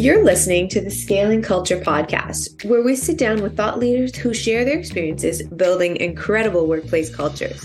You're listening to the Scaling Culture podcast, where we sit down with thought leaders who share their experiences building incredible workplace cultures.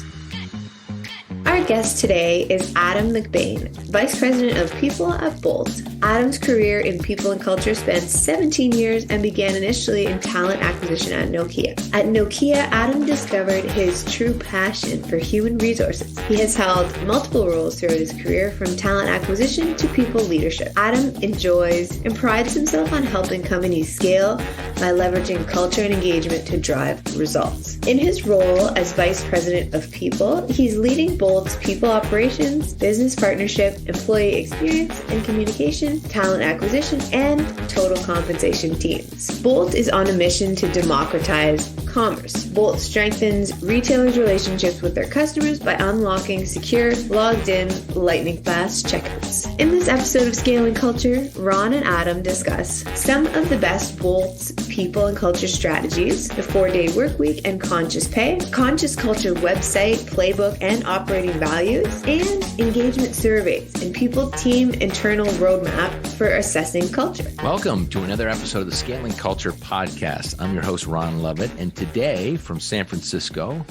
Our guest today is Adam McBain, Vice President of People at Bolt. Adam's career in people and culture spans 17 years and began initially in talent acquisition at Nokia. At Nokia, Adam discovered his true passion for human resources. He has held multiple roles throughout his career, from talent acquisition to people leadership. Adam enjoys and prides himself on helping companies scale by leveraging culture and engagement to drive results. In his role as Vice President of People, he's leading Bolt's people operations, business partnership, employee experience and communication, talent acquisition, and total compensation teams. Bolt is on a mission to democratize commerce. Bolt strengthens retailers' relationships with their customers by unlocking secure, logged-in, lightning-fast checkouts. In this episode of Scaling Culture, Ron and Adam discuss some of the best Bolt's people and culture strategies, the 4-day work week and conscious pay, conscious culture website, playbook, and operating values, and engagement surveys and people team internal roadmap for assessing culture. Welcome to another episode of the Scaling Culture podcast. I'm your host, Ron Lovett, and today from San Francisco,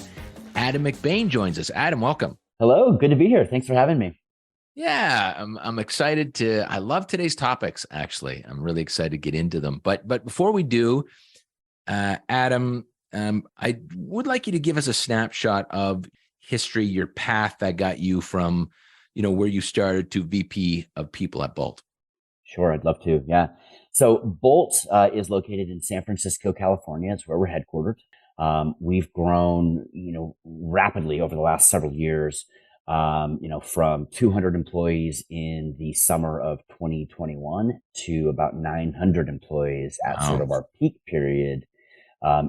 Adam McBain joins us. Adam, welcome. Hello, good to be here. Thanks for having me. Yeah, I'm excited I love today's topics, actually. I'm really excited to get into them. But before we do, Adam, I would like you to give us a snapshot of history, your path that got you from, where you started to VP of People at Bolt. Sure, I'd love to. Yeah. So Bolt is located in San Francisco, California. It's where we're headquartered. We've grown, rapidly over the last several years. From 200 employees in the summer of 2021 to about 900 employees at sort of our peak period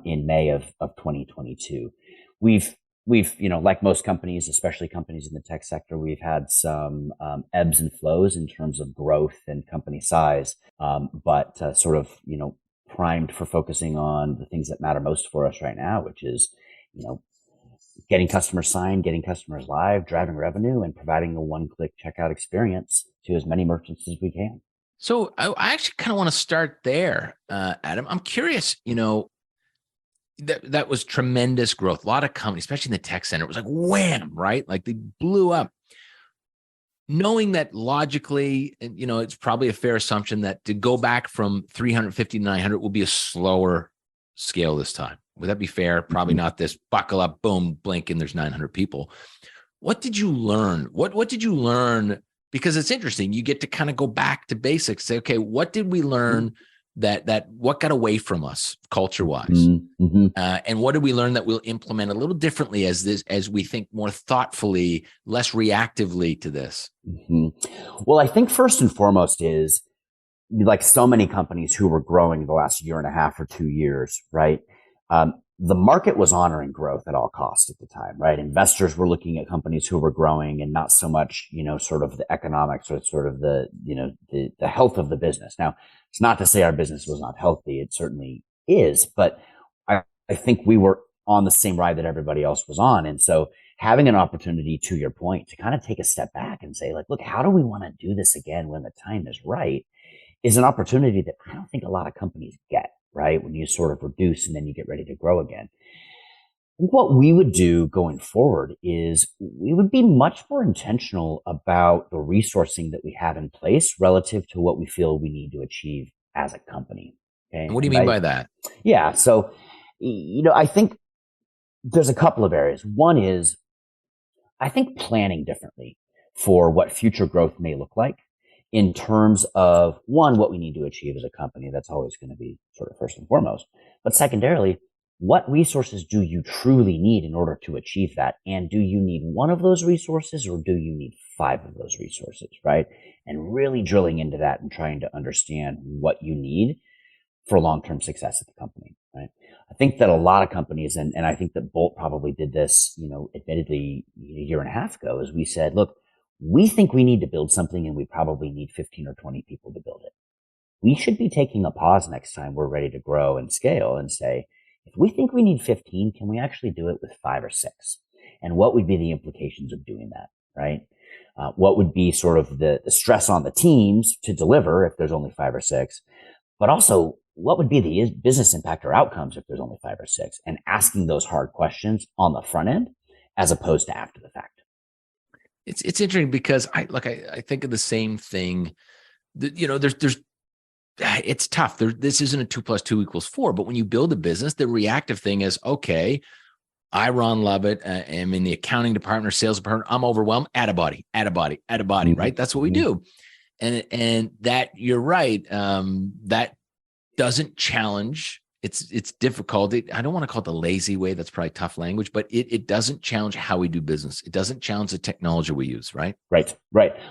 in May of 2022. We've like most companies, especially companies in the tech sector, we've had some ebbs and flows in terms of growth and company size, but primed for focusing on the things that matter most for us right now, which is, getting customers signed, getting customers live, driving revenue, and providing a one-click checkout experience to as many merchants as we can. So I actually kind of want to start there, Adam. I'm curious, that was tremendous growth. A lot of companies, especially in the tech center, it was like wham, right? Like they blew up. Knowing that logically, it's probably a fair assumption that to go back from 350 to 900 will be a slower scale this time. Would that be fair? Probably not this buckle up, boom, blink, and there's 900 people. What did you learn? What did you learn? Because it's interesting. You get to kind of go back to basics. Say, okay, what did we learn that what got away from us culture-wise? Mm-hmm. And what did we learn that we'll implement a little differently as we think more thoughtfully, less reactively to this? Mm-hmm. Well, I think first and foremost is, like so many companies who were growing the last year and a half or 2 years, right? The market was honoring growth at all costs at the time, right? Investors were looking at companies who were growing and not so much, sort of the economics or sort of the health of the business. Now, it's not to say our business was not healthy. It certainly is, but I think we were on the same ride that everybody else was on. And so having an opportunity, to your point, to kind of take a step back and say, like, look, how do we want to do this again when the time is right, is an opportunity that I don't think a lot of companies get, right? When you sort of reduce and then you get ready to grow again. What we would do going forward is we would be much more intentional about the resourcing that we have in place relative to what we feel we need to achieve as a company. Okay? And what do you mean by that? Yeah. So, I think there's a couple of areas. One is, I think planning differently for what future growth may look like, in terms of, one, what we need to achieve as a company. That's always going to be sort of first and foremost. But secondarily, what resources do you truly need in order to achieve that? And do you need one of those resources or do you need 5 of those resources, right? And really drilling into that and trying to understand what you need for long-term success at the company, right? I think that a lot of companies, and I think that Bolt probably did this, admittedly a year and a half ago, is we said, look, we think we need to build something and we probably need 15 or 20 people to build it. We should be taking a pause next time we're ready to grow and scale and say, if we think we need 15, can we actually do it with 5 or 6? And what would be the implications of doing that, right? What would be sort of the stress on the teams to deliver if there's only 5 or 6, but also what would be the business impact or outcomes if there's only 5 or 6, and asking those hard questions on the front end as opposed to after the fact. It's interesting because I think of the same thing. There's it's tough. This isn't a 2 + 2 = 4, but when you build a business, the reactive thing is, okay, I, Ron Lovett, am in the accounting department or sales department. I'm overwhelmed. Add a body, right? That's what we do. And that, you're right. That doesn't challenge. It's difficult. I don't want to call it the lazy way. That's probably tough language, but it doesn't challenge how we do business. It doesn't challenge the technology we use, right? Right.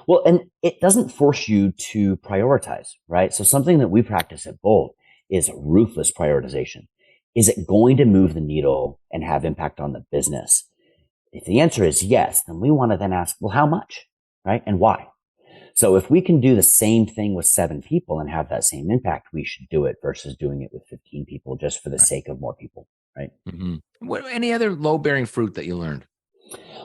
Well, and it doesn't force you to prioritize, right? So something that we practice at Bolt is ruthless prioritization. Is it going to move the needle and have impact on the business? If the answer is yes, then we want to then ask, well, how much, right? And why? So if we can do the same thing with 7 people and have that same impact, we should do it versus doing it with 15 people just for the sake of more people, right? Any other low-bearing fruit that you learned?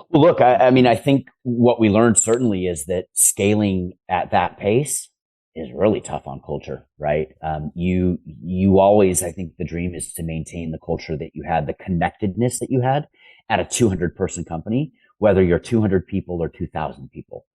Well, look, I think what we learned certainly is that scaling at that pace is really tough on culture, right? You always, I think the dream is to maintain the culture that you had, the connectedness that you had at a 200-person company, whether you're 200 people or 2,000 people.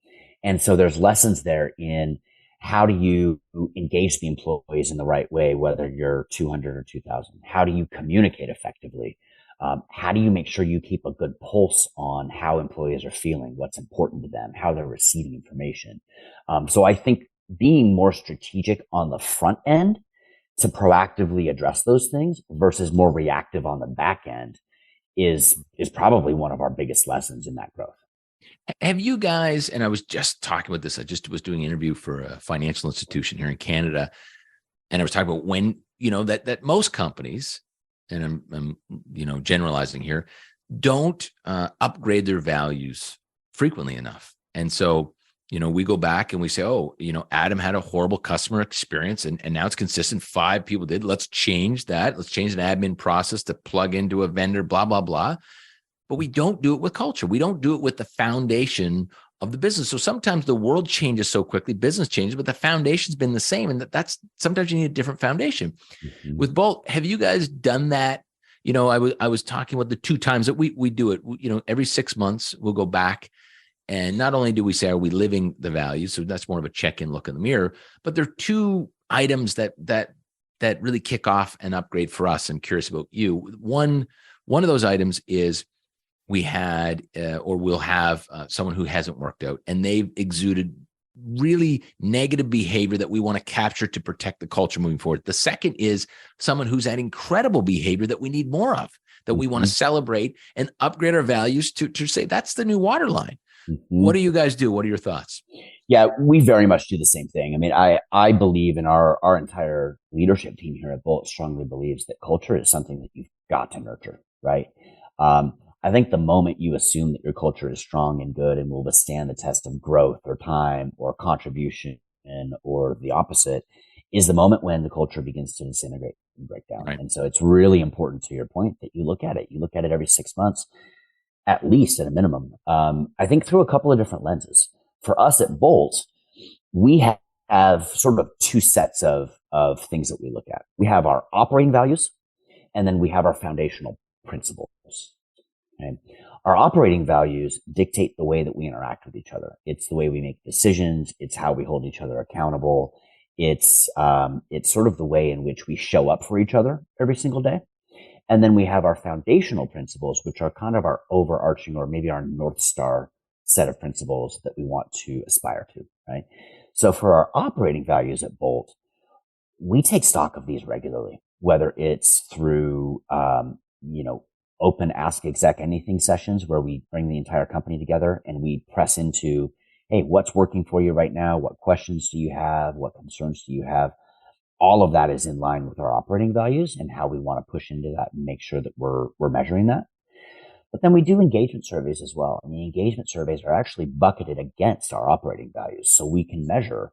And so there's lessons there in how do you engage the employees in the right way, whether you're 200 or 2,000? How do you communicate effectively? How do you make sure you keep a good pulse on how employees are feeling, what's important to them, how they're receiving information? So I think being more strategic on the front end to proactively address those things versus more reactive on the back end is probably one of our biggest lessons in that growth. Have you guys, and I was just talking about this, I just was doing an interview for a financial institution here in Canada, and I was talking about when, that most companies, and I'm generalizing here, don't upgrade their values frequently enough. And so, we go back and we say, Adam had a horrible customer experience and now it's consistent. 5 people did. Let's change that. Let's change an admin process to plug into a vendor, blah, blah, blah. But we don't do it with culture. We don't do it with the foundation of the business. So sometimes the world changes so quickly, business changes, but the foundation's been the same. And that's sometimes you need a different foundation. Mm-hmm. With Bolt, have you guys done that? I was talking about the 2 times that we do it. Every 6 months we'll go back. And not only do we say, are we living the values? So that's more of a check-in, look in the mirror, but there are 2 items that really kick off an upgrade for us. I'm curious about you. One of those items is we had or we'll have someone who hasn't worked out and they've exuded really negative behavior that we want to capture to protect the culture moving forward. The second is someone who's had incredible behavior that we need more of, that we want to celebrate and upgrade our values to say that's the new waterline. What do you guys do? What are your thoughts? Yeah, we very much do the same thing. I mean, I believe in our entire leadership team here at Bolt strongly believes that culture is something that you've got to nurture, right? I think the moment you assume that your culture is strong and good and will withstand the test of growth or time or contribution or the opposite is the moment when the culture begins to disintegrate and break down. Right. And so it's really important, to your point, that you look at it. You look at it every 6 months, at least at a minimum. I think through a couple of different lenses. For us at Bolt, we have sort of 2 sets of things that we look at. We have our operating values, and then we have our foundational principles. Okay? Our operating values dictate the way that we interact with each other. It's the way we make decisions. It's how we hold each other accountable. It's sort of the way in which we show up for each other every single day. And then we have our foundational principles, which are kind of our overarching or maybe our North Star set of principles that we want to aspire to, right? So for our operating values at Bolt, we take stock of these regularly, whether it's through, open Ask Exec Anything sessions where we bring the entire company together and we press into, hey, what's working for you right now? What questions do you have? What concerns do you have? All of that is in line with our operating values and how we want to push into that and make sure that we're measuring that. But then we do engagement surveys as well. And the engagement surveys are actually bucketed against our operating values. So we can measure,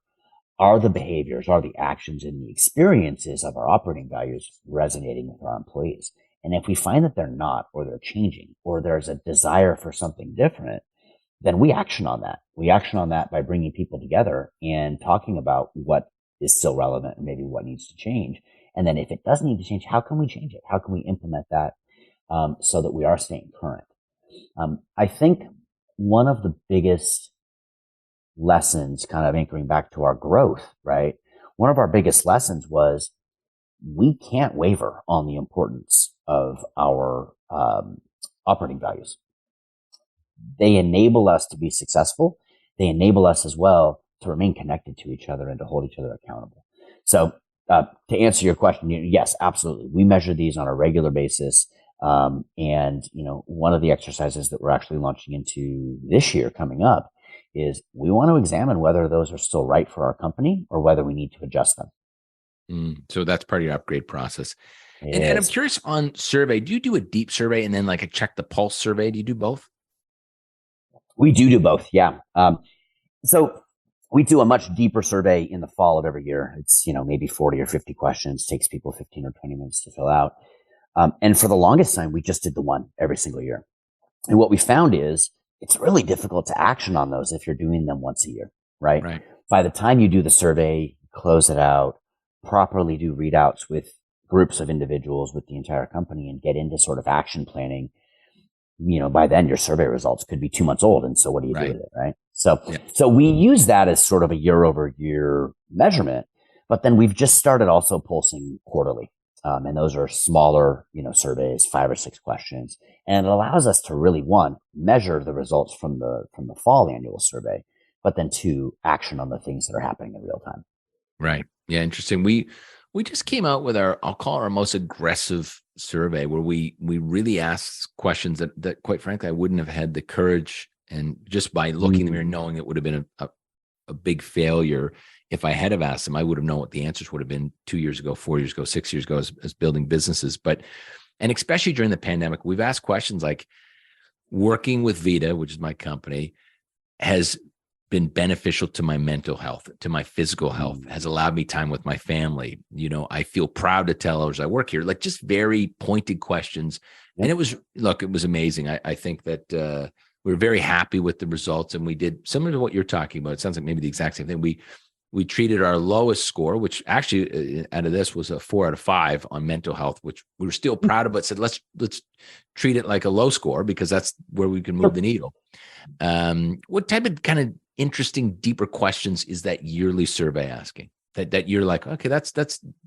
are the behaviors, are the actions and the experiences of our operating values resonating with our employees? And if we find that they're not, or they're changing, or there's a desire for something different, then we action on that. We action on that by bringing people together and talking about what is still relevant and maybe what needs to change. And then if it does need to change, how can we change it? How can we implement that so that we are staying current? I think one of the biggest lessons, kind of anchoring back to our growth, right? One of our biggest lessons was we can't waver on the importance of our operating values. They enable us to be successful. They enable us as well to remain connected to each other and to hold each other accountable. So to answer your question, yes, absolutely. We measure these on a regular basis. And, one of the exercises that we're actually launching into this year coming up is we want to examine whether those are still right for our company or whether we need to adjust them. So that's part of your upgrade process. And I'm curious on survey, do you do a deep survey and then like a check the pulse survey? Do you do both? We do both. Yeah. So we do a much deeper survey in the fall of every year. It's, maybe 40 or 50 questions, takes people 15 or 20 minutes to fill out. And for the longest time, we just did the one every single year. And what we found is it's really difficult to action on those if you're doing them once a year, right? By the time you do the survey, close it out, properly do readouts with groups of individuals with the entire company and get into sort of action planning, by then your survey results could be 2 months old. And so what do you do with it, right? So we use that as sort of a year over year measurement, but then we've just started also pulsing quarterly. And those are smaller, surveys, 5 or 6 questions. And it allows us to really, one, measure the results from the fall annual survey, but then 2, action on the things that are happening in real time. Right. Yeah. Interesting. We just came out with I'll call it our most aggressive survey where we really asked questions that quite frankly, I wouldn't have had the courage, and just by looking in the mirror, knowing it would have been a big failure. If I had have asked them, I would have known what the answers would have been 2 years ago, 4 years ago, 6 years ago as building businesses. And especially during the pandemic, we've asked questions like, working with Vita, which is my company, has been beneficial to my mental health, to my physical health, has allowed me time with my family. I feel proud to tell others I work here, like just very pointed questions. And it was amazing. I think that we were very happy with the results, and we did similar to what you're talking about. It sounds like maybe the exact same thing. We treated our lowest score, which actually out of this was a 4 out of 5 on mental health, which we were still proud of, but said, let's treat it like a low score because that's where we can move the needle. What type of kind of interesting, deeper questions is that yearly survey asking that you're like, okay, that's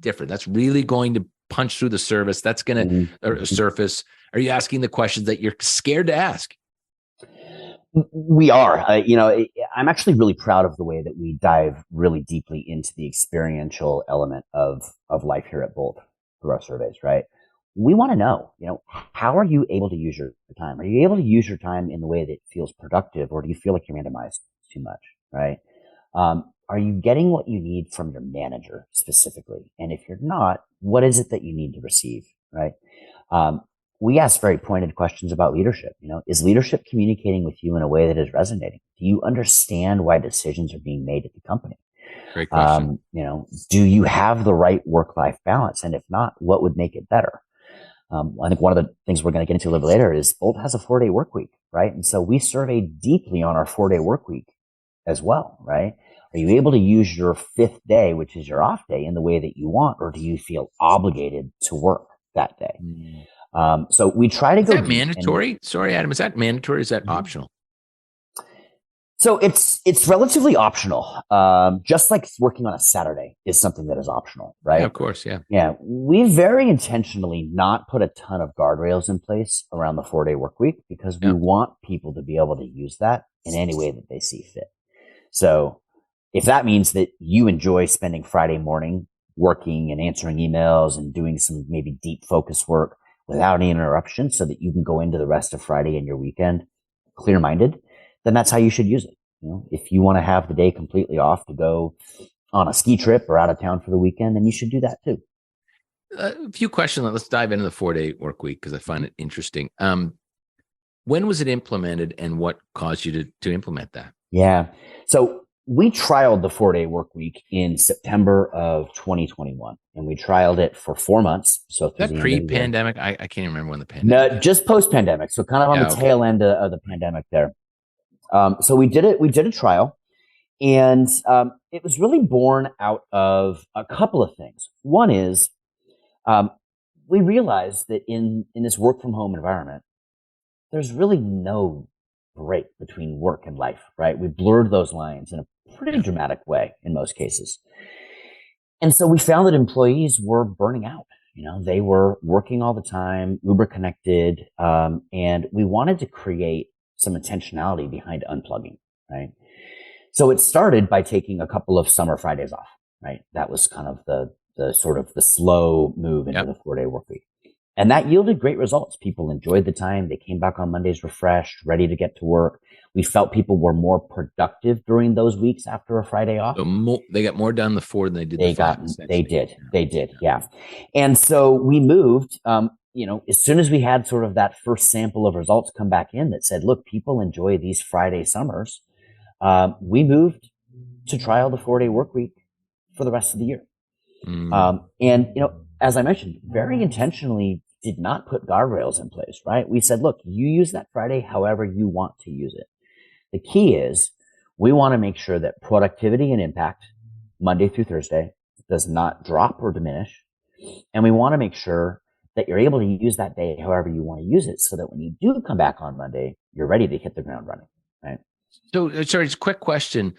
different. That's really going to punch through the surface. That's going to surface. Are you asking the questions that you're scared to ask? We are. I'm actually really proud of the way that we dive really deeply into the experiential element of life here at Bolt through our surveys, right? We want to know, how are you able to use your time? Are you able to use your time in the way that feels productive, or do you feel like you're randomized too much, right? Are you getting what you need from your manager specifically? And if you're not, what is it that you need to receive, right? We ask very pointed questions about leadership. Is leadership communicating with you in a way that is resonating? Do you understand why decisions are being made at the company? Great question. Do you have the right work-life balance? And if not, what would make it better? I think one of the things we're going to get into a little later is Bolt has a 4-day work week, right? And so we survey deeply on our 4-day work week as well, right? Are you able to use your 5th day, which is your off day, in the way that you want, or do you feel obligated to work that day? So we try to go. Is that mandatory? Sorry, Adam. Is that mandatory? Or is that optional? So it's relatively optional. Just like working on a Saturday is something that is optional, right? Yeah, of course. Yeah. Yeah. We very intentionally not put a ton of guardrails in place around the 4-day work week because we want people to be able to use that in any way that they see fit. So if that means that you enjoy spending Friday morning working and answering emails and doing some maybe deep focus work without any interruption so that you can go into the rest of Friday and your weekend clear-minded, then that's how you should use it. If you want to have the day completely off to go on a ski trip or out of town for the weekend, then you should do that too. A few questions. Let's dive into the 4-day work week because I find it interesting. When was it implemented and what caused you to implement that? Yeah. So we trialed the 4-day work week in September of 2021, and we trialed it for 4 months. So that pre-pandemic, I can't remember when the pandemic. No, just post-pandemic. So kind of on the tail end of the pandemic there. So we did it. We did a trial, and it was really born out of a couple of things. One is um, we realized that in this work from home environment, there's really no break between work and life, right? We blurred those lines in a pretty dramatic way in most cases. And so we found that employees were burning out. They were working all the time, uber connected, and we wanted to create some intentionality behind unplugging, right? So it started by taking a couple of summer Fridays off, right? That was kind of the sort of the slow move into the 4-day work week. And that yielded great results. People enjoyed the time. They came back on Mondays refreshed, ready to get to work. We felt people were more productive during those weeks after a Friday off. So they got more done the 4 than they did the 5. They did. Yeah. And so we moved, as soon as we had sort of that first sample of results come back in that said, look, people enjoy these Friday summers. We moved to trial the 4-day work week for the rest of the year. And, as I mentioned, very intentionally did not put guardrails in place, right? We said, look, you use that Friday however you want to use it. The key is we want to make sure that productivity and impact Monday through Thursday does not drop or diminish. And we want to make sure that you're able to use that day however you want to use it so that when you do come back on Monday, you're ready to hit the ground running, right? So, sorry, just a quick question.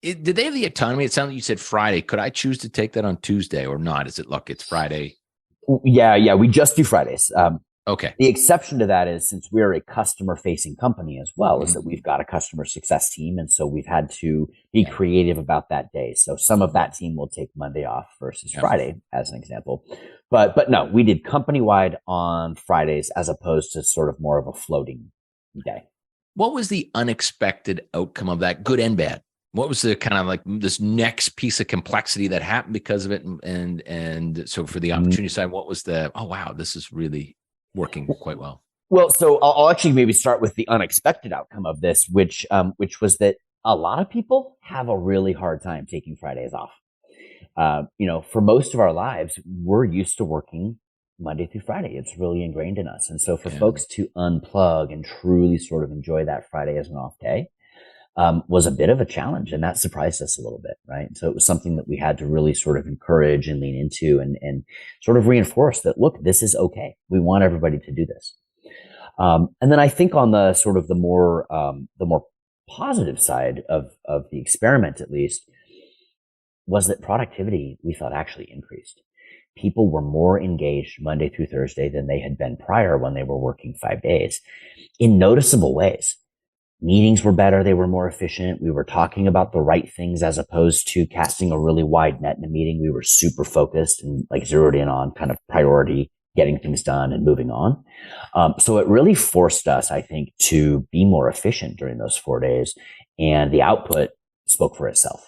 Did they have the autonomy? It sounded like you said Friday. Could I choose to take that on Tuesday or not? Is it, look, it's Friday? Yeah. We just do Fridays. Okay. The exception to that is since we're a customer-facing company as well, is that we've got a customer success team. And so we've had to be creative about that day. So some of that team will take Monday off versus Friday, as an example. But no, we did company-wide on Fridays as opposed to sort of more of a floating day. What was the unexpected outcome of that, good and bad? What was the kind of like this next piece of complexity that happened because of it? And so for the opportunity side, what was oh, wow, this is really working quite well. Well, so I'll actually maybe start with the unexpected outcome of this, which was that a lot of people have a really hard time taking Fridays off. For most of our lives, we're used to working Monday through Friday. It's really ingrained in us. And so for folks to unplug and truly sort of enjoy that Friday as an off day, was a bit of a challenge, and that surprised us a little bit, right? So it was something that we had to really sort of encourage and lean into and sort of reinforce that, look, this is okay. We want everybody to do this. And then I think on the sort of the more positive side of the experiment, at least, was that productivity, we thought, actually increased. People were more engaged Monday through Thursday than they had been prior when they were working 5 days in noticeable ways. Meetings were better. They were more efficient. We were talking about the right things as opposed to casting a really wide net in a meeting. We were super focused and like zeroed in on kind of priority, getting things done and moving on. So it really forced us, I think, to be more efficient during those 4 days, and the output spoke for itself.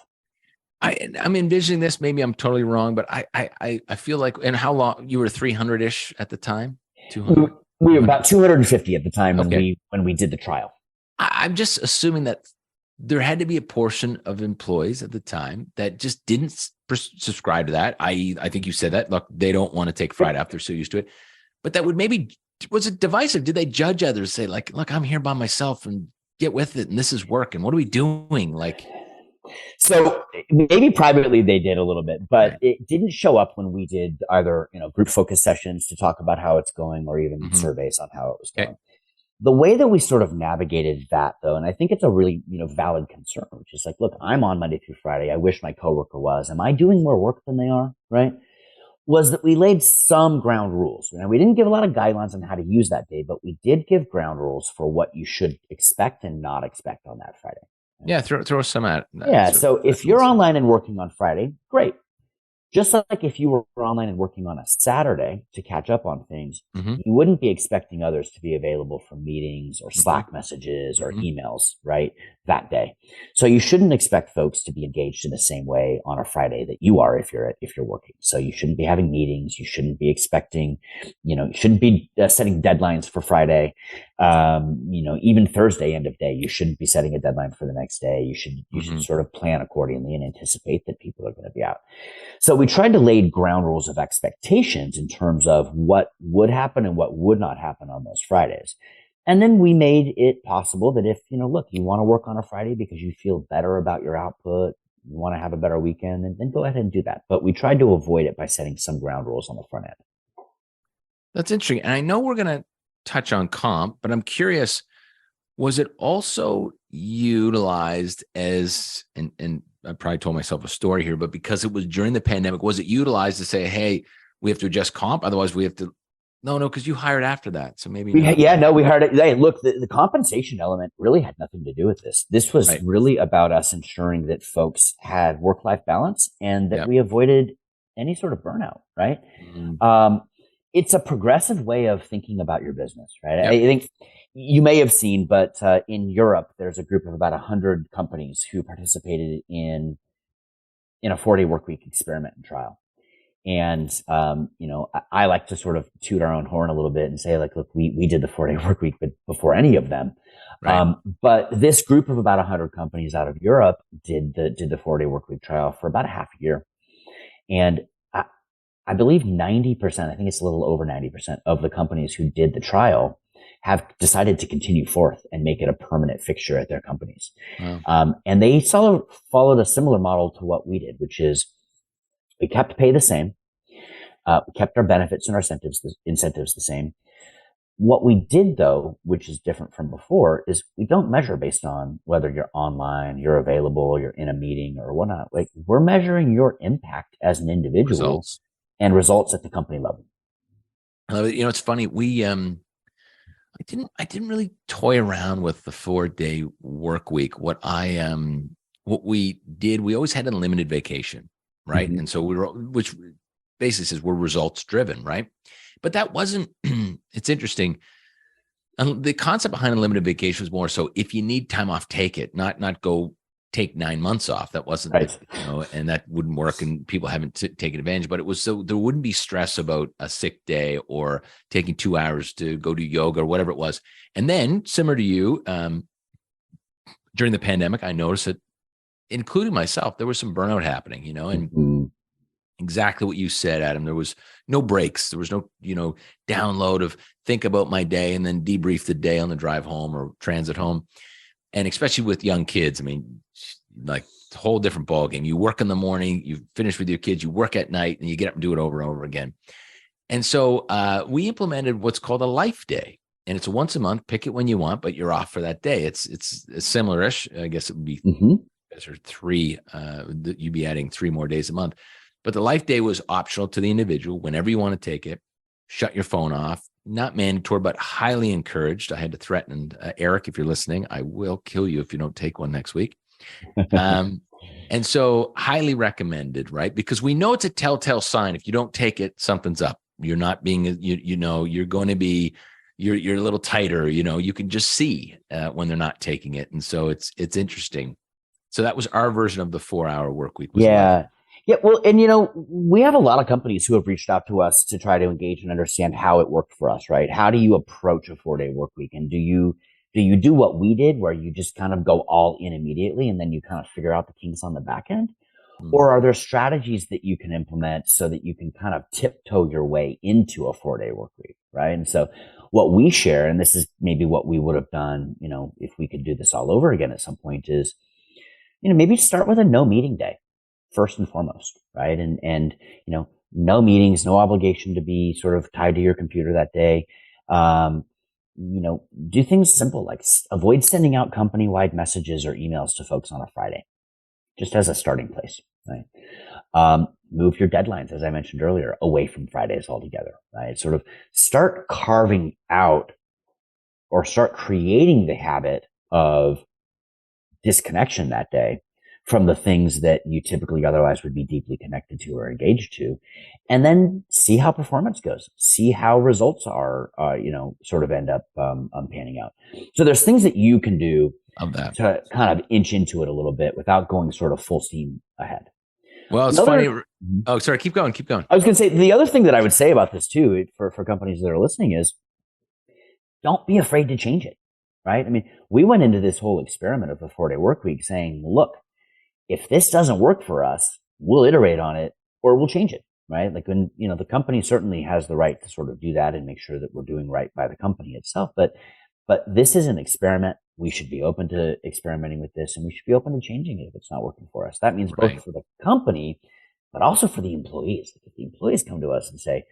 I'm envisioning this. Maybe I'm totally wrong, but I feel like, and how long you were 300-ish at the time? 200? We were about 250 at the time when we did the trial. I'm just assuming that there had to be a portion of employees at the time that just didn't subscribe to that. I think you said that. Look, they don't want to take Friday off. They're so used to it. But that would maybe, was it divisive? Did they judge others? Say like, look, I'm here by myself and get with it. And this is working. What are we doing? Like, so maybe privately they did a little bit, but it didn't show up when we did either, group focus sessions to talk about how it's going or even surveys on how it was going. The way that we sort of navigated that, though, and I think it's a really, valid concern, which is like, look, I'm on Monday through Friday. I wish my coworker was. Am I doing more work than they are? Right? Was that we laid some ground rules. And we didn't give a lot of guidelines on how to use that day, but we did give ground rules for what you should expect and not expect on that Friday. Right? Yeah, throw some at that. Yeah. So if you're online and working on Friday, great. Just like if you were online and working on a Saturday to catch up on things, you wouldn't be expecting others to be available for meetings or Slack messages or emails, right, that day. So you shouldn't expect folks to be engaged in the same way on a Friday that you are if you're working. So you shouldn't be having meetings. You shouldn't be expecting, you shouldn't be setting deadlines for Friday. Even Thursday end of day, you shouldn't be setting a deadline for the next day. You should sort of plan accordingly and anticipate that people are going to be out. So we tried to lay ground rules of expectations in terms of what would happen and what would not happen on those Fridays. And then we made it possible that if, look, you want to work on a Friday because you feel better about your output, you want to have a better weekend, then go ahead and do that. But we tried to avoid it by setting some ground rules on the front end. That's interesting. And I know we're going to touch on comp, but I'm curious, was it also utilized as, and I probably told myself a story here, but because it was during the pandemic, was it utilized to say, hey, we have to adjust comp? Otherwise we have to, no, because you hired after that. So maybe. We hired it. Hey, look, the compensation element really had nothing to do with this. This was really about us ensuring that folks had work-life balance and that we avoided any sort of burnout, right? Mm-hmm. It's a progressive way of thinking about your business, right? Yep. I think you may have seen, but in Europe, there's a group of about 100 companies who participated in a 4-day work week experiment and trial. And, I like to sort of toot our own horn a little bit and say, like, look, we did the 4-day work week, but before any of them. Right. But this group of about 100 companies out of Europe did the 4-day work week trial for about a half a year. And I believe 90%, I think it's a little over 90% of the companies who did the trial have decided to continue forth and make it a permanent fixture at their companies. Wow. And they followed a similar model to what we did, which is we kept pay the same. We kept our benefits and our incentives the same. What we did, though, which is different from before, is we don't measure based on whether you're online, you're available, you're in a meeting or whatnot. Like, we're measuring your impact as an individual and results at the company level. It's funny. We, I didn't really toy around with the 4-day work week. What we did, we always had unlimited vacation, right? Mm-hmm. And so which basically says we're results driven, right? But that wasn't, it's interesting. The concept behind unlimited vacation was more so if you need time off, take it, not go take 9 months off. That wasn't, right. And that wouldn't work and people haven't taken advantage, but it was so there wouldn't be stress about a sick day or taking 2 hours to go do yoga or whatever it was. And then similar to you, during the pandemic, I noticed that, including myself, there was some burnout happening, and mm-hmm. Exactly what you said, Adam. There was no breaks. There was no, download of think about my day and then debrief the day on the drive home or transit home. And especially with young kids, I mean, like a whole different ballgame. You work in the morning, you finish with your kids, you work at night, and you get up and do it over and over again. And so we implemented what's called a life day. And it's a once a month, pick it when you want, but you're off for that day. It's similar-ish. I guess it would be mm-hmm. Or 3, you'd be adding 3 more days a month. But the life day was optional to the individual. Whenever you want to take it, shut your phone off. Not mandatory, but highly encouraged. I had to threaten Eric, if you're listening, I will kill you if you don't take one next week. And so highly recommended, right? Because we know it's a telltale sign. If you don't take it, something's up. You're not being, you're going to be, you're a little tighter. You can just see when they're not taking it. And so it's interesting. So that was our version of the 4-hour work week. Yeah. Yeah, well, and we have a lot of companies who have reached out to us to try to engage and understand how it worked for us, right? How do you approach a 4-day work week? And do you do what we did, where you just kind of go all in immediately and then you kind of figure out the kinks on the back end? Mm-hmm. Or are there strategies that you can implement so that you can kind of tiptoe your way into a 4-day work week, right? And so what we share, and this is maybe what we would have done, if we could do this all over again at some point, is, maybe start with a no meeting day. First and foremost, right? And no meetings, no obligation to be sort of tied to your computer that day. Do things simple, like avoid sending out company-wide messages or emails to folks on a Friday, just as a starting place, right? Move your deadlines, as I mentioned earlier, away from Fridays altogether, right? Sort of start carving out or start creating the habit of disconnection that day from the things that you typically otherwise would be deeply connected to or engaged to, and then see how performance goes, see how results are, sort of end up panning out. So there's things that you can do to kind of inch into it a little bit without going sort of full steam ahead. Well, it's funny. Oh, sorry. Keep going. I was going to say, the other thing that I would say about this too, for companies that are listening, is don't be afraid to change it, right? I mean, we went into this whole experiment of the 4-day work week saying, look, if this doesn't work for us, we'll iterate on it or we'll change it, right? Like, when, the company certainly has the right to sort of do that and make sure that we're doing right by the company itself. But But this is an experiment. We should be open to experimenting with this, and we should be open to changing it if it's not working for us. That means both for the company, but also for the employees. If the employees come to us and say,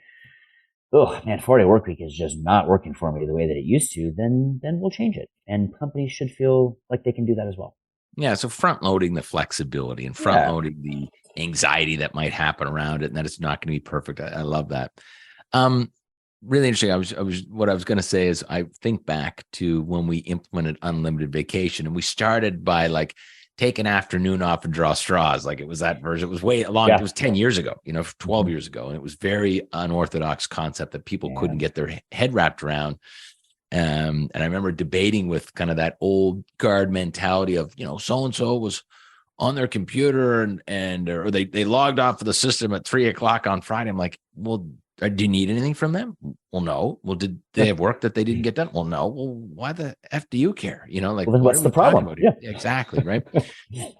oh man, 4-day work week is just not working for me the way that it used to, then we'll change it. And companies should feel like they can do that as well. Yeah. So front loading the flexibility and front loading the anxiety that might happen around it, and that it's not going to be perfect. I love that. Really interesting. What I was going to say is I think back to when we implemented unlimited vacation, and we started by like take an afternoon off and draw straws. Like it was that version. It was way long. Yeah. It was 10 years ago, 12 years ago. And it was very unorthodox concept that people couldn't get their head wrapped around. And I remember debating with kind of that old guard mentality of, so-and-so was on their computer or they logged off of the system at 3:00 on Friday. I'm like, well, do you need anything from them? Well, no. Well, did they have work that they didn't get done? Well, no. Well, why the F do you care? Like, well, then what's the problem? Yeah. Exactly. Right.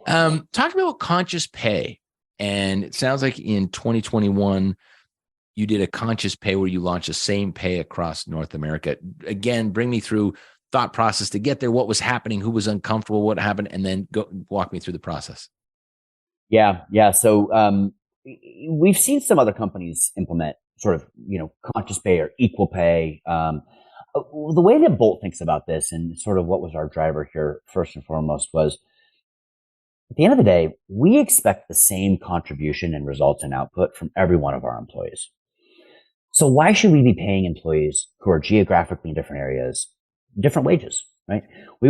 Talk about conscious pay. And it sounds like in 2021, you did a conscious pay where you launched the same pay across North America. Again, bring me through thought process to get there. What was happening? Who was uncomfortable? What happened? And then walk me through the process. Yeah. So we've seen some other companies implement sort of, conscious pay or equal pay. The way that Bolt thinks about this and sort of what was our driver here first and foremost was at the end of the day, we expect the same contribution and results and output from every one of our employees. So why should we be paying employees who are geographically in different areas, different wages, right?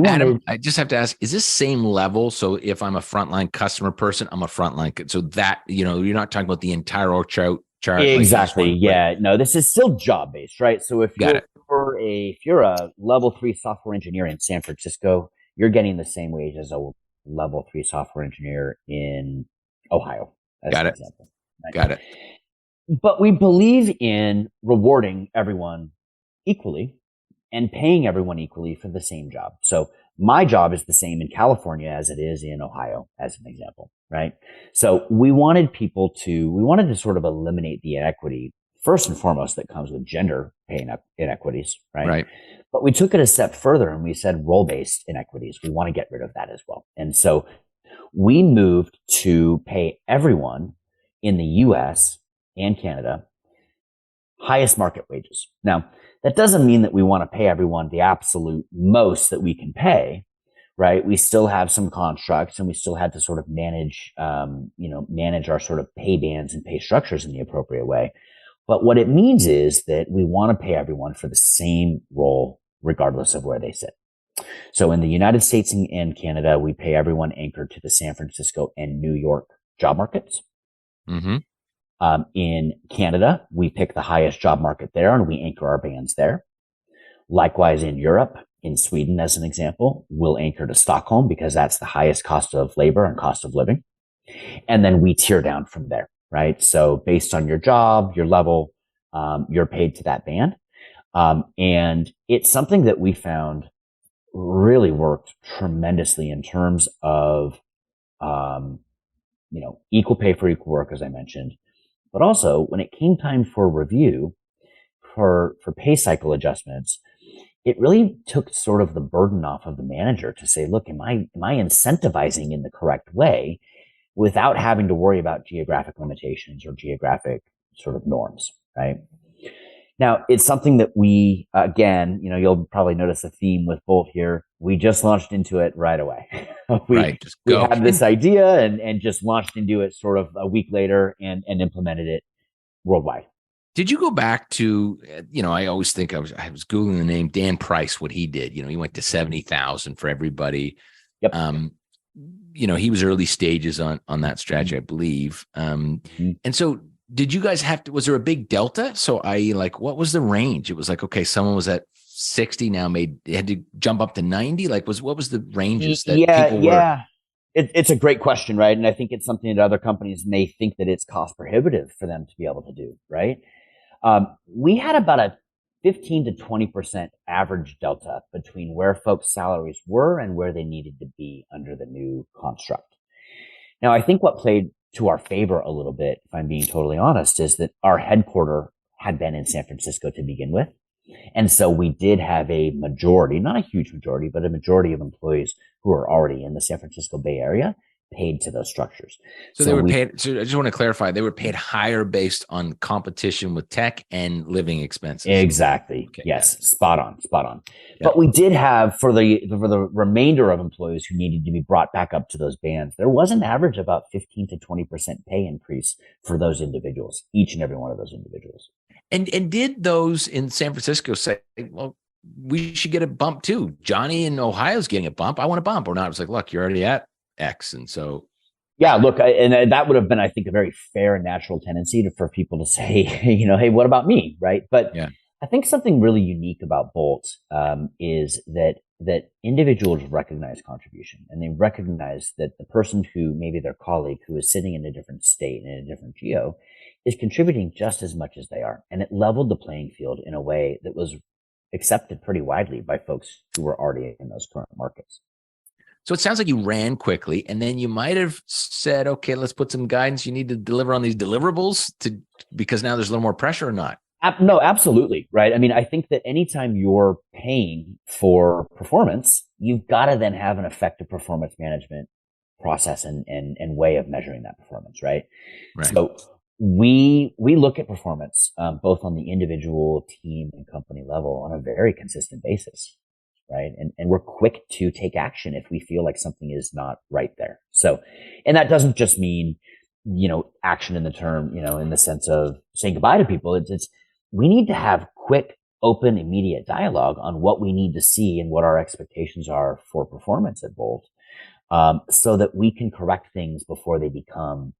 Adam, I just have to ask, is this same level? So if I'm a frontline customer person, I'm a frontline. So that, you're not talking about the entire org chart. Exactly. Yeah. No, this is still job based, right? So if you're a level 3 software engineer in San Francisco, you're getting the same wage as a level 3 software engineer in Ohio. Got it. Example, right? Got it. But we believe in rewarding everyone equally and paying everyone equally for the same job. So my job is the same in California as it is in Ohio, as an example, right? So we wanted to sort of eliminate the inequity, first and foremost, that comes with gender pay inequities, right? Right. But we took it a step further and we said role-based inequities. We want to get rid of that as well. And so we moved to pay everyone in the US and Canada highest market wages. Now, that doesn't mean that we want to pay everyone the absolute most that we can pay, right? We still have some constructs and we still had to sort of manage our sort of pay bands and pay structures in the appropriate way. But what it means is that we want to pay everyone for the same role, regardless of where they sit. So in the United States and Canada, we pay everyone anchored to the San Francisco and New York job markets. Mm-hmm. In Canada, we pick the highest job market there and we anchor our bands there. Likewise, in Europe, in Sweden, as an example, we'll anchor to Stockholm because that's the highest cost of labor and cost of living. And then we tier down from there, right? So based on your job, your level, you're paid to that band. And it's something that we found really worked tremendously in terms of, equal pay for equal work, as I mentioned. But also, when it came time for review, for pay cycle adjustments, it really took sort of the burden off of the manager to say, look, am I incentivizing in the correct way without having to worry about geographic limitations or geographic sort of norms, right? Now, it's something that we, again, you'll probably notice a theme with Bolt here. We just launched into it right away. We had this idea and just launched into it sort of a week later and implemented it worldwide. Did you go back to, I always think I was Googling the name Dan Price, what he did, he went to 70,000 for everybody. Yep. He was early stages on that strategy, I believe. And so did you guys was there a big delta? So what was the range? It was like, okay, someone was at 60 now had to jump up to 90. What was the ranges that people were? Yeah. It's a great question, right? And I think it's something that other companies may think that it's cost prohibitive for them to be able to do, right? We had about a 15 to 20% average delta between where folks' salaries were and where they needed to be under the new construct. Now, I think what played to our favor a little bit, if I'm being totally honest, is that our headquarter had been in San Francisco to begin with. And so we did have a majority, not a huge majority, but a majority of employees who are already in the San Francisco Bay Area paid to those structures. So they were paid. So I just want to clarify, they were paid higher based on competition with tech and living expenses. Exactly. Okay, yes. Spot on. Yep. But we did have for the remainder of employees who needed to be brought back up to those bands, there was an average about 15 to 20% pay increase for those individuals, each and every one of those individuals. And did those in San Francisco say, well, we should get a bump too? Johnny in Ohio's getting a bump. I want a bump. Or not? It was like, look, you're already at X. And so. Yeah, look, and that would have been, I think, a very fair and natural tendency for people to say, hey, what about me? Right. But yeah. I think something really unique about Bolt is that individuals recognize contribution, and they recognize that the person who maybe their colleague who is sitting in a different state, in a different geo, is contributing just as much as they are. And it leveled the playing field in a way that was accepted pretty widely by folks who were already in those current markets. So it sounds like you ran quickly, and then you might have said, okay, let's put some guidance. You need to deliver on these deliverables because now there's a little more pressure or not? No, absolutely. Right. I mean, I think that anytime you're paying for performance, you've got to then have an effective performance management process and way of measuring that performance. Right. So we look at performance both on the individual, team, and company level on a very consistent basis. Right. And we're quick to take action if we feel like something is not right there. So, and that doesn't just mean, action in the term, in the sense of saying goodbye to people. It's we need to have quick, open, immediate dialogue on what we need to see and what our expectations are for performance at Bolt, so that we can correct things before they become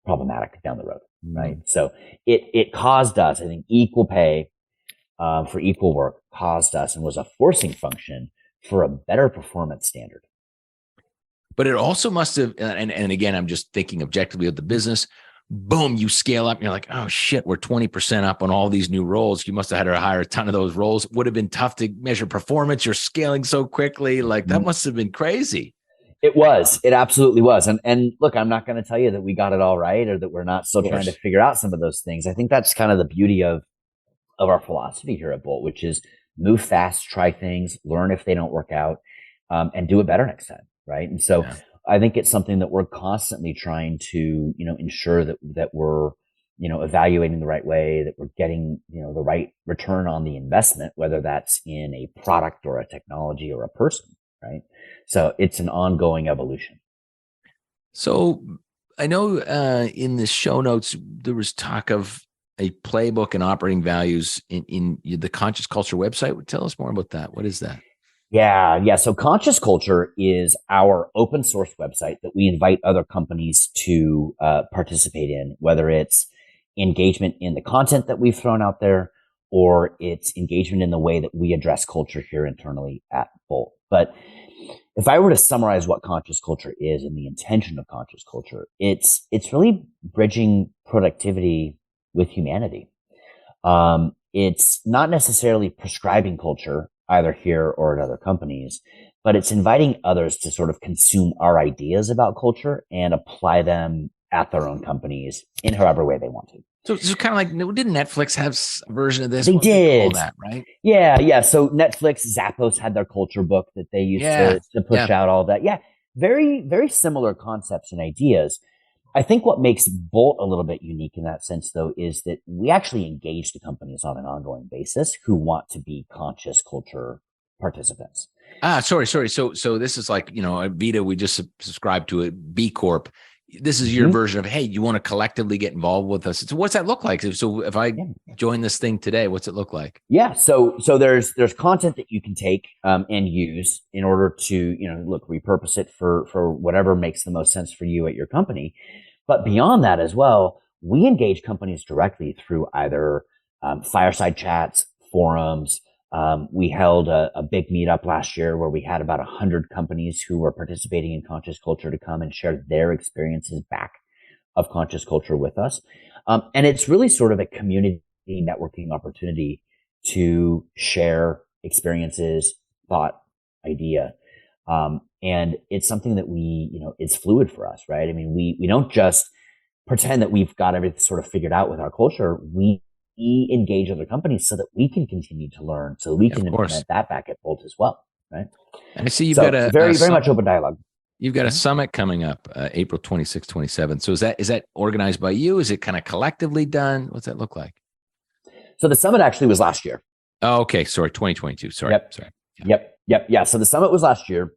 problematic down the road. Right. So it caused us, I think, equal pay for equal work caused us and was a forcing function for a better performance standard. But it also must have, and again, I'm just thinking objectively of the business. Boom, you scale up and you're like, oh shit, we're 20% up on all these new roles. You must have had to hire a ton of those roles. Would have been tough to measure performance. You're scaling so quickly. Like that must have been crazy. It was. It absolutely was. And look, I'm not going to tell you that we got it all right or that we're not still trying to figure out some of those things. I think that's kind of the beauty of our philosophy here at Bolt, which is move fast, try things, learn if they don't work out, and do it better next time. Right. And so I think it's something that we're constantly trying to, ensure that we're, evaluating the right way, that we're getting, the right return on the investment, whether that's in a product or a technology or a person. Right. So it's an ongoing evolution. So I know in the show notes, there was talk of a playbook and operating values in the Conscious Culture website. Tell us more about that. What is that? Yeah. So Conscious Culture is our open source website that we invite other companies to participate in, whether it's engagement in the content that we've thrown out there, or it's engagement in the way that we address culture here internally at Bolt. But if I were to summarize what Conscious Culture is and the intention of Conscious Culture, it's really bridging productivity with humanity. It's not necessarily prescribing culture either here or at other companies, but it's inviting others to sort of consume our ideas about culture and apply them at their own companies in however way they want to. So it's kind of like, didn't Netflix have a version of this? They did. That, right? Yeah. So Netflix, Zappos had their culture book that they used to push out all that. Yeah. Very, very similar concepts and ideas. I think what makes Bolt a little bit unique in that sense, though, is that we actually engage the companies on an ongoing basis who want to be conscious culture participants. Sorry. So this is like, at Vita, we just subscribed to a B Corp. This is your version of, hey, you want to collectively get involved with us. So what's that look like? So if I join this thing today, what's it look like? Yeah. So there's content that you can take and use in order to, repurpose it for whatever makes the most sense for you at your company. But beyond that as well, we engage companies directly through either fireside chats, forums. We held a big meetup last year where we had about 100 companies who were participating in Conscious Culture to come and share their experiences back of Conscious Culture with us. And it's really sort of a community networking opportunity to share experiences, thought, idea. And it's something that it's fluid for us, right? I mean, we don't just pretend that we've got everything sort of figured out with our culture. We we engage other companies so that we can continue to learn, so we can implement that back at Bolt as well, right? And I see you've got a very much open dialogue. You've got a summit coming up, April 26th, 27th. So is that organized by you? Is it kind of collectively done? What's that look like? So the summit actually was last year. Oh, okay. Sorry, 2022. Sorry. Yep. Sorry. Yep. Yeah. So the summit was last year.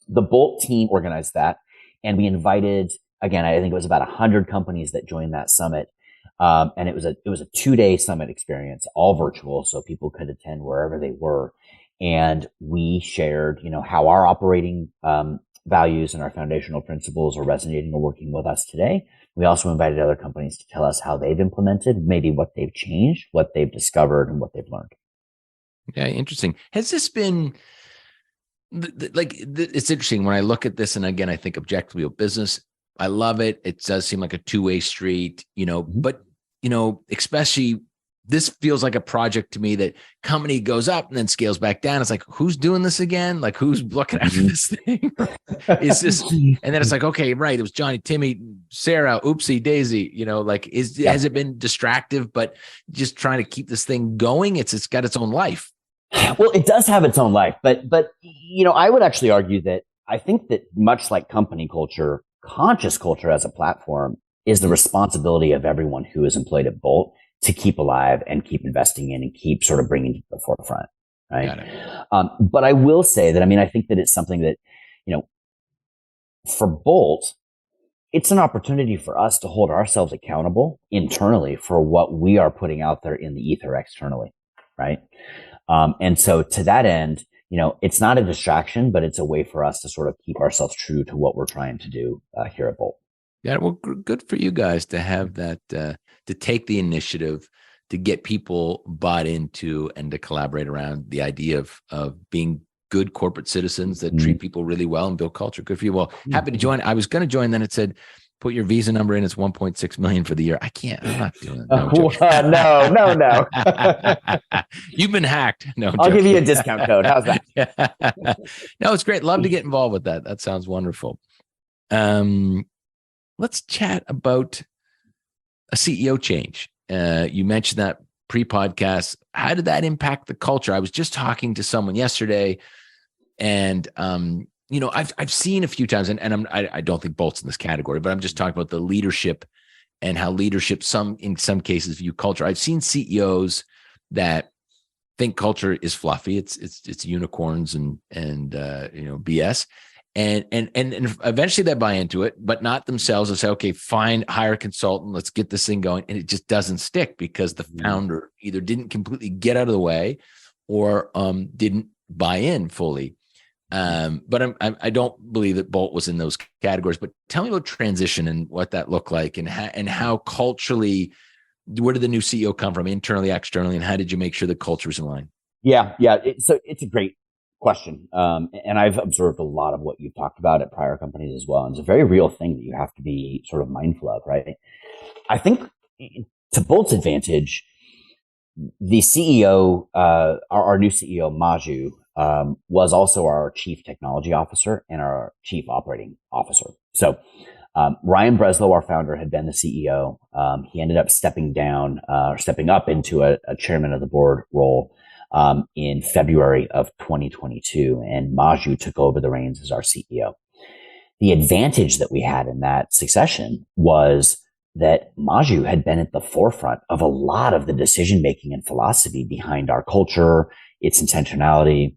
The Bolt team organized that, and we invited, again, I think it was about 100 companies that joined that summit. And it was a 2-day summit experience, all virtual, so people could attend wherever they were. And we shared, how our operating values and our foundational principles are resonating or working with us today. We also invited other companies to tell us how they've implemented, maybe what they've changed, what they've discovered, and what they've learned. Okay, interesting. Has this been it's interesting when I look at this, and again, I think objectively of business, I love it. It does seem like a two-way street, but, especially this feels like a project to me that company goes up and then scales back down. It's like, who's doing this again? Like, who's looking after this thing? It's just, and then it's like, okay, right. It was Johnny, Timmy, Sarah, oopsie daisy, has it been distractive, but just trying to keep this thing going? It's got its own life. Well, it does have its own life, but I would actually argue that I think that much like company culture, conscious culture as a platform is the responsibility of everyone who is employed at Bolt to keep alive and keep investing in and keep sort of bringing to the forefront, right? But I will say that, I think that it's something that, for Bolt, it's an opportunity for us to hold ourselves accountable internally for what we are putting out there in the ether externally, right? And so to that end, it's not a distraction, but it's a way for us to sort of keep ourselves true to what we're trying to do here at Bolt. Yeah, well, good for you guys to have that, to take the initiative to get people bought into and to collaborate around the idea of being good corporate citizens that treat people really well and build culture. Good for you. Well, happy to join. I was going to join, then it said, put your Visa number in. It's 1.6 million for the year. I'm not doing it. No. You've been hacked. No, I'll give you a discount code. How's that? No, it's great. Love to get involved with that. That sounds wonderful. Let's chat about a CEO change. You mentioned that pre-podcast. How did that impact the culture? I was just talking to someone yesterday, and I've seen a few times, and I don't think Bolt's in this category, but I'm just talking about the leadership and how leadership in some cases view culture. I've seen CEOs that think culture is fluffy. It's unicorns and BS. And eventually they buy into it, but not themselves. They say, okay, fine, hire a consultant. Let's get this thing going. And it just doesn't stick because the founder either didn't completely get out of the way or didn't buy in fully. But I don't believe that Bolt was in those categories. But tell me about transition and what that looked like, and how culturally, where did the new CEO come from, internally, externally, and how did you make sure the culture was in line? Yeah. So it's a great question. And I've observed a lot of what you've talked about at prior companies as well. And it's a very real thing that you have to be sort of mindful of, right? I think to Bolt's advantage, the CEO, our new CEO, Maju, was also our chief technology officer and our chief operating officer. So Ryan Breslow, our founder, had been the CEO. He ended up stepping up into a chairman of the board role in February of 2022, and Maju took over the reins as our CEO. The advantage that we had in that succession was that Maju had been at the forefront of a lot of the decision-making and philosophy behind our culture, its intentionality,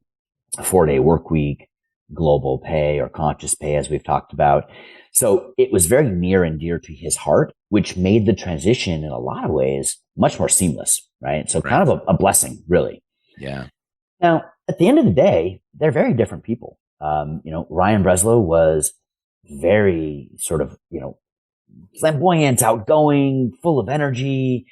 a 4-day work week, global pay or conscious pay, as we've talked about. So it was very near and dear to his heart, which made the transition in a lot of ways much more seamless, right? So kind of a blessing, really. Yeah. Now, at the end of the day, they're very different people. Ryan Breslow was very sort of, flamboyant, outgoing, full of energy,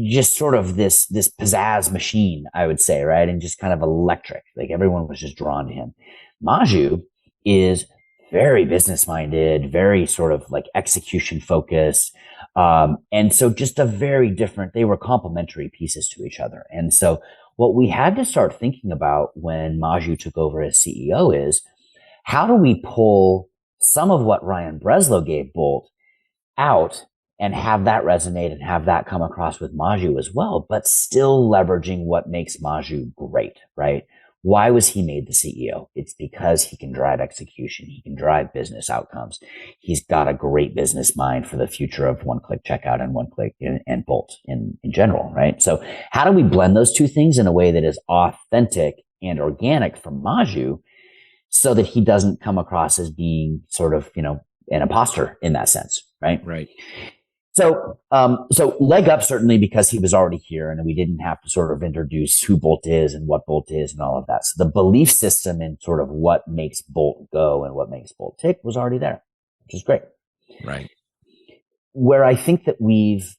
just sort of this pizzazz machine, I would say, right? And just kind of electric. Like everyone was just drawn to him. Maju is very business minded, very sort of like execution focused. And so just they were complementary pieces to each other. And so what we had to start thinking about when Maju took over as CEO is, how do we pull some of what Ryan Breslow gave Bolt out and have that resonate and have that come across with Maju as well, but still leveraging what makes Maju great, right? Why was he made the CEO? It's because he can drive execution. He can drive business outcomes. He's got a great business mind for the future of one-click checkout and one-click and Bolt in general, right? So how do we blend those two things in a way that is authentic and organic from Maju so that he doesn't come across as being sort of, an imposter in that sense, right? Right. So leg up certainly because he was already here and we didn't have to sort of introduce who Bolt is and what Bolt is and all of that. So the belief system in sort of what makes Bolt go and what makes Bolt tick was already there, which is great. Right. Where I think that we've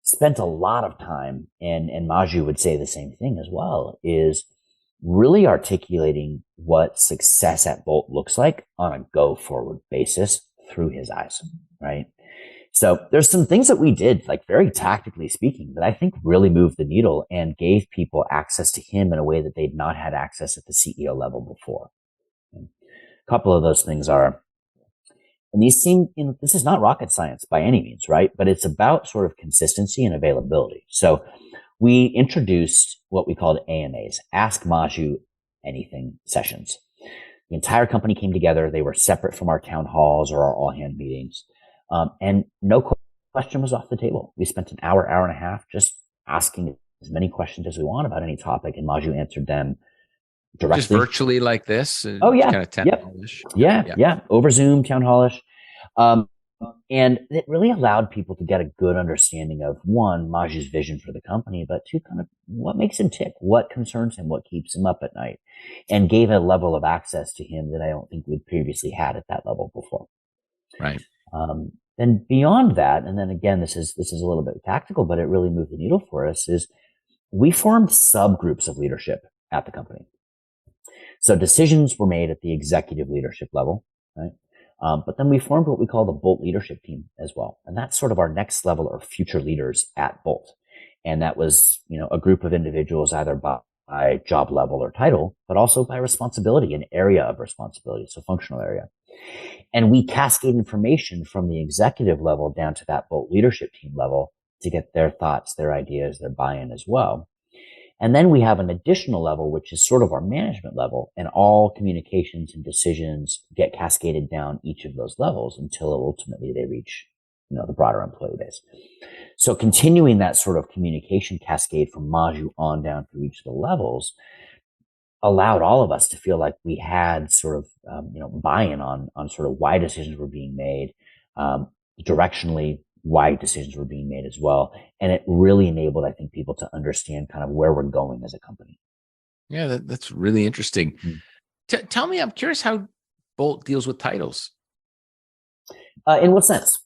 spent a lot of time, and Maju would say the same thing as well, is really articulating what success at Bolt looks like on a go forward basis through his eyes, right? So there's some things that we did, like very tactically speaking, that I think really moved the needle and gave people access to him in a way that they'd not had access at the CEO level before. And a couple of those things are, and these seem, this is not rocket science by any means, right? But it's about sort of consistency and availability. So we introduced what we called AMAs, Ask Maju Anything sessions. The entire company came together. They were separate from our town halls or our all hand meetings. And no question was off the table. We spent an hour and a half just asking as many questions as we want about any topic, and Maju answered them directly. Just virtually like this? Oh, yeah. Kind of town hall-ish. Yeah. Over Zoom, town hall-ish. And it really allowed people to get a good understanding of, one, Maju's vision for the company, but two, kind of what makes him tick, what concerns him, what keeps him up at night, and gave a level of access to him that I don't think we'd previously had at that level before. Right. And beyond that, and then again, this is a little bit tactical, but it really moved the needle for us, is we formed subgroups of leadership at the company. So decisions were made at the executive leadership level, right? But then we formed what we call the Bolt leadership team as well. And that's sort of our next level or future leaders at Bolt. And that was, a group of individuals either by job level or title, but also by responsibility, an area of responsibility, so functional area. And we cascade information from the executive level down to that Bolt leadership team level to get their thoughts, their ideas, their buy-in as well. And then we have an additional level, which is sort of our management level, and all communications and decisions get cascaded down each of those levels until ultimately they reach, the broader employee base. So continuing that sort of communication cascade from Maju on down through each of the levels allowed all of us to feel like we had sort of, buy-in on sort of why decisions were being made, directionally, why decisions were being made as well. And it really enabled, I think, people to understand kind of where we're going as a company. Yeah, that's really interesting. Mm-hmm. Tell me, I'm curious how Bolt deals with titles. In what sense?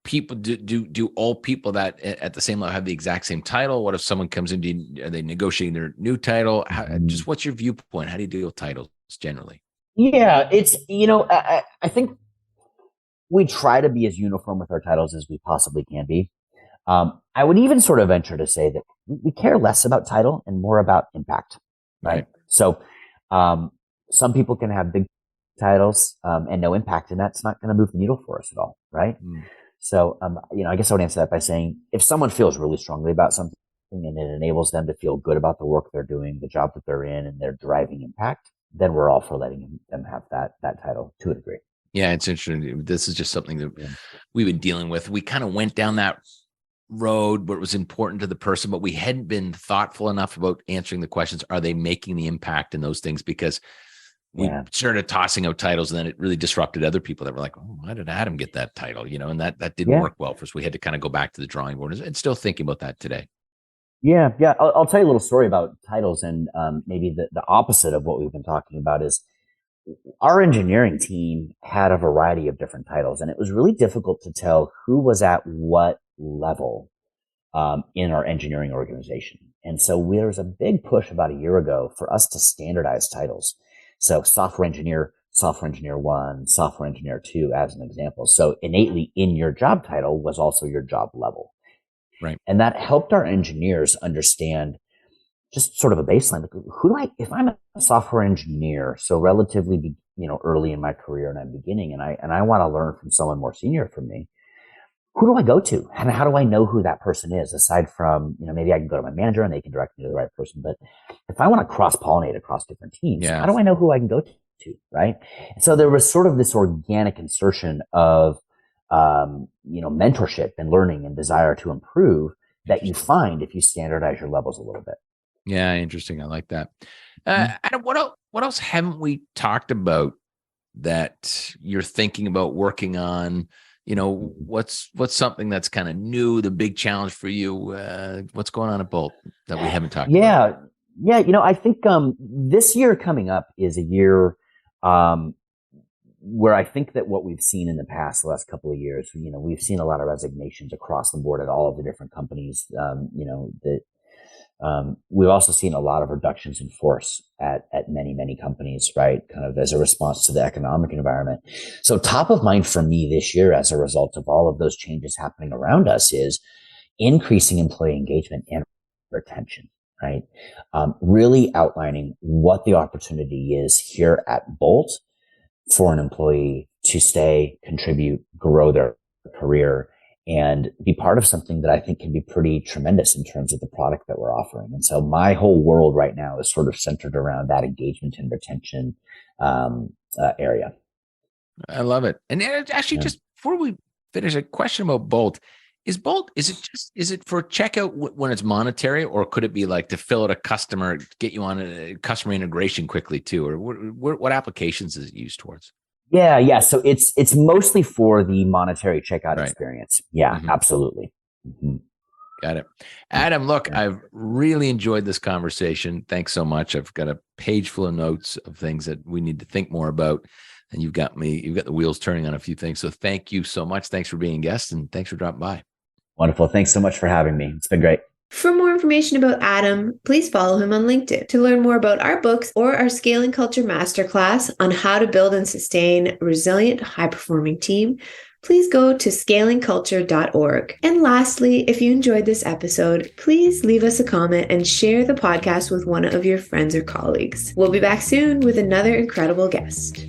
People do all people that at the same level have the exact same title? What if someone comes in, are they negotiating their new title? Just what's your viewpoint? How do you deal with titles generally? Yeah, it's, I think we try to be as uniform with our titles as we possibly can be. I would even sort of venture to say that we care less about title and more about impact, right? So some people can have big titles and no impact, and that's not going to move the needle for us at all, right? So, I guess I would answer that by saying if someone feels really strongly about something and it enables them to feel good about the work they're doing, the job that they're in, and they're driving impact, then we're all for letting them have that title to a degree. Yeah, it's interesting. This is just something that we've been dealing with. We kind of went down that road where it was important to the person, but we hadn't been thoughtful enough about answering the questions. Are they making the impact in those things? Because we started tossing out titles, and then it really disrupted other people that were like, oh, why did Adam get that title? And that didn't work well for us. We had to kind of go back to the drawing board and still thinking about that today. Yeah. I'll tell you a little story about titles, and maybe the opposite of what we've been talking about is our engineering team had a variety of different titles, and it was really difficult to tell who was at what level in our engineering organization. And so there was a big push about a year ago for us to standardize titles. So software engineer 1, software engineer 2, as an example. So innately in your job title was also your job level. Right. And that helped our engineers understand just sort of a baseline. Like, if I'm a software engineer, so relatively early in my career and I'm beginning, and I want to learn from someone more senior from me. Who do I go to? And how do I know who that person is? Aside from, maybe I can go to my manager and they can direct me to the right person. But if I want to cross-pollinate across different teams, how do I know who I can go to? Right. And so there was sort of this organic insertion of, mentorship and learning and desire to improve that you find if you standardize your levels a little bit. Yeah. Interesting. I like that. Adam, what else haven't we talked about that you're thinking about working on? What's something that's kind of new, the big challenge for you? What's going on at Bolt that we haven't talked about? Yeah. I think this year coming up is a year where I think that what we've seen in the past, the last couple of years, we've seen a lot of resignations across the board at all of the different companies, we've also seen a lot of reductions in force at many, many companies, right? Kind of as a response to the economic environment. So top of mind for me this year, as a result of all of those changes happening around us, is increasing employee engagement and retention, right? Really outlining what the opportunity is here at Bolt for an employee to stay, contribute, grow their career, and be part of something that I think can be pretty tremendous in terms of the product that we're offering. And so my whole world right now is sort of centered around that engagement and retention area. I love it. And actually, just before we finish, a question about Bolt. Is it for checkout when it's monetary, or could it be like to fill out a customer, get you on a customer integration quickly too? Or what applications is it used towards? Yeah. So it's mostly for the monetary checkout experience. Yeah, absolutely. Mm-hmm. Got it. Adam, look, I've really enjoyed this conversation. Thanks so much. I've got a page full of notes of things that we need to think more about. And you've got the wheels turning on a few things. So thank you so much. Thanks for being a guest, and thanks for dropping by. Wonderful. Thanks so much for having me. It's been great. For more information about Adam, please follow him on LinkedIn. To learn more about our books or our Scaling Culture Masterclass on how to build and sustain a resilient, high-performing team, please go to scalingculture.org. And lastly, if you enjoyed this episode, please leave us a comment and share the podcast with one of your friends or colleagues. We'll be back soon with another incredible guest.